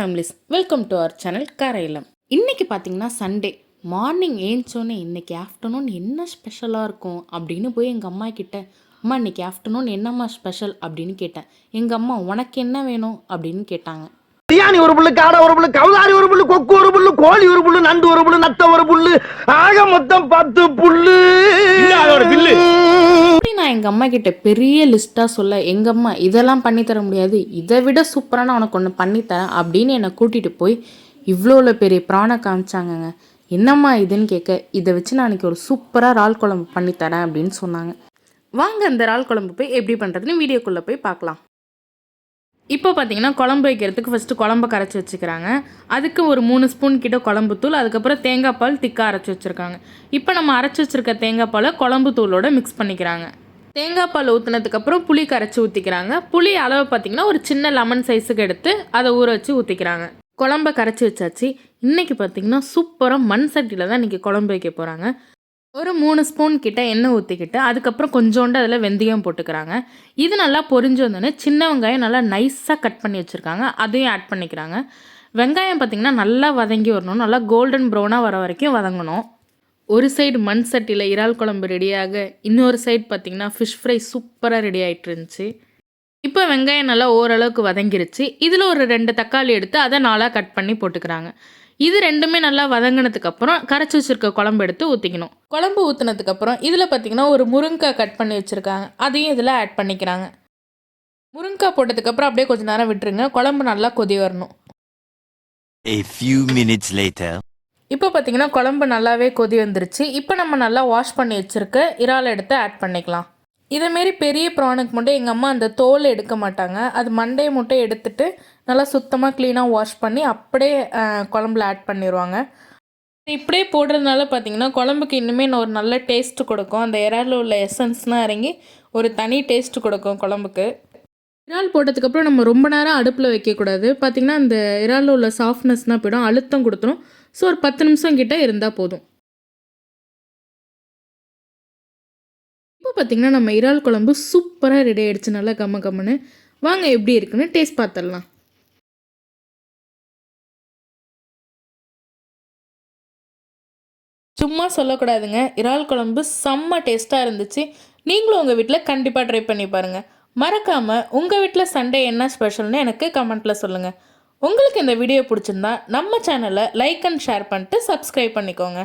Families, welcome to our channel காரையிலம். இன்றைக்கி பார்த்தீங்கன்னா சண்டே மார்னிங் ஏஞ்சோன்னே இன்றைக்கி ஆஃப்டர்நூன் என்ன ஸ்பெஷலாக இருக்கும் அப்படின்னு போய் எங்கள் அம்மா கிட்ட, அம்மா இன்றைக்கி ஆஃப்டர்நூன் என்னம்மா ஸ்பெஷல் அப்படின்னு கேட்டேன். எங்கள் அம்மா உனக்கு என்ன வேணும் அப்படின்னு கேட்டாங்க. பிரியாணி ஒரு புல்லு, காடை ஒரு புல்லு, கவுதாரி ஒரு புல்லு, கொக்கு ஒரு புல்லு, கோழி ஒரு புல்லு, நண்டு ஒரு புல்லு, நத்த ஒரு புல்லு, ஆக மொத்தம் 10 புல்லு. நான் எங்கள் அம்மா கிட்ட பெரிய லிஸ்ட்டாக சொல்ல, எங்கள் அம்மா இதெல்லாம் பண்ணித்தர முடியாது, இதை விட சூப்பரான உனக்கு ஒன்று பண்ணித்தரேன் அப்படின்னு என்னை கூட்டிகிட்டு போய் இவ்வளோ பெரிய ப்ரானை காமிச்சாங்கங்க. என்னம்மா இதுன்னு கேட்க, இதை வச்சு நான் அன்றைக்கி ஒரு சூப்பராக இறால் குழம்பு பண்ணித்தரேன் அப்படின்னு சொன்னாங்க. வாங்க அந்த இறால் குழம்பு போய் எப்படி பண்ணுறதுன்னு வீடியோக்குள்ளே போய் பார்க்கலாம். இப்போ பார்த்தீங்கன்னா குழம்பு வைக்கிறதுக்கு ஃபஸ்ட்டு குழம்பு கரைச்சி வச்சுக்கிறாங்க. அதுக்கு ஒரு 3 ஸ்பூன் கிட்ட குழம்பு தூள், அதுக்கப்புறம் தேங்காய் பால் திக்காக அரைச்சி வச்சுருக்காங்க. இப்போ நம்ம அரைச்சி வச்சுருக்க தேங்காய் பாலை குழம்பு தூளோட மிக்ஸ் பண்ணிக்கிறாங்க. தேங்காய் பால் ஊற்றினதுக்கப்புறம் புளி கரைச்சி ஊற்றிக்கிறாங்க. புளி அளவு பார்த்திங்கன்னா ஒரு சின்ன லெமன் சைஸுக்கு எடுத்து அதை ஊற வச்சு ஊற்றிக்கிறாங்க. குழம்ப கரைச்சி வச்சாச்சு. இன்றைக்கி பார்த்திங்கன்னா சூப்பராக மண் சட்டியில் தான் இன்றைக்கி குழம்பு வைக்க போகிறாங்க. ஒரு 3 ஸ்பூன் கிட்ட எண்ணெய் ஊற்றிக்கிட்டு அதுக்கப்புறம் கொஞ்சோண்டு அதில் வெந்தயம் போட்டுக்கிறாங்க. இது நல்லா பொரிஞ்சு வந்தோடனே சின்ன வெங்காயம் நல்லா நைஸாக கட் பண்ணி வச்சுருக்காங்க, அதையும் ஆட் பண்ணிக்கிறாங்க. வெங்காயம் பார்த்திங்கன்னா நல்லா வதங்கி வரணும், நல்லா கோல்டன் ப்ரௌனாக வர வரைக்கும் வதங்கணும். ஒரு சைடு மண் சட்டியில் இறால் குழம்பு ரெடியாக, இன்னொரு சைடு பார்த்திங்கன்னா ஃபிஷ் ஃப்ரை சூப்பராக ரெடி ஆகிட்டு இருந்துச்சு. இப்போ வெங்காயம் நல்லா ஓரளவுக்கு வதங்கிருச்சு. இதில் ஒரு 2 தக்காளி எடுத்து அதை 4ஆக கட் பண்ணி போட்டுக்கிறாங்க. இது ரெண்டுமே நல்லா வதங்கினதுக்கப்புறம் கரைச்சி வச்சுருக்க குழம்பு எடுத்து ஊற்றிக்கணும். குழம்பு ஊற்றினதுக்கப்புறம் இதில் பார்த்திங்கன்னா ஒரு முருங்கைக்காய் கட் பண்ணி வச்சுருக்காங்க, அதையும் இதில் ஆட் பண்ணிக்கிறாங்க. முருங்கைக்காய் போட்டதுக்கப்புறம் அப்படியே கொஞ்சம் நேரம் விட்டுருங்க, குழம்பு நல்லா கொதி வரணும். A few minutes later. இப்போ பார்த்திங்கன்னா குழம்பு நல்லாவே கொதி வந்துருச்சு. இப்போ நம்ம நல்லா வாஷ் பண்ணி வச்சுருக்க இறால் எடுத்து ஆட் பண்ணிக்கலாம். இதேமாரி பெரிய ப்ரானுக்கு மட்டும் எங்கள் அம்மா அந்த தோல் எடுக்க மாட்டாங்க, அது மண்டையை மட்டும் எடுத்துட்டு நல்லா சுத்தமாக க்ளீனாக வாஷ் பண்ணி அப்படியே குழம்புல ஆட் பண்ணிடுவாங்க. இப்படியே போடுறதுனால பார்த்திங்கன்னா குழம்புக்கு இன்னுமே ஒரு நல்ல டேஸ்ட்டு கொடுக்கும். அந்த இறாலில் உள்ள எசன்ஸ்னால் இறங்கி ஒரு தனி டேஸ்ட்டு கொடுக்கும் குழம்புக்கு. இறால் போட்டதுக்கப்புறம் நம்ம ரொம்ப நேரம் அடுப்பில் வைக்கக்கூடாது. பார்த்திங்கன்னா அந்த இறாலில் உள்ள சாஃப்ட்னஸ்னால் போய்டும், அழுத்தம் கொடுத்துரும். ஸோ ஒரு 10 நிமிஷம் கிட்ட இருந்தால் போதும். இப்போ பார்த்திங்கன்னா நம்ம இறால் குழம்பு சூப்பராக ரெடி ஆகிடுச்சு, நல்லா கம்ம கம்முன்னு. வாங்க எப்படி இருக்குன்னு டேஸ்ட் பார்த்துடலாம். சும்மா சொல்லக்கூடாதுங்க, இறால் குழம்பு செம்ம டேஸ்ட்டாக இருந்துச்சு. நீங்களும் உங்கள் வீட்டில் கண்டிப்பாக ட்ரை பண்ணி பாருங்கள். மறக்காமல் உங்கள் வீட்டில் சண்டே என்ன ஸ்பெஷல்னு எனக்கு கமெண்ட்டில் சொல்லுங்கள். உங்களுக்கு இந்த வீடியோ பிடிச்சிருந்தா நம்ம சேனலை லைக் அண்ட் ஷேர் பண்ணிட்டு சப்ஸ்கிரைப் பண்ணிக்கோங்க.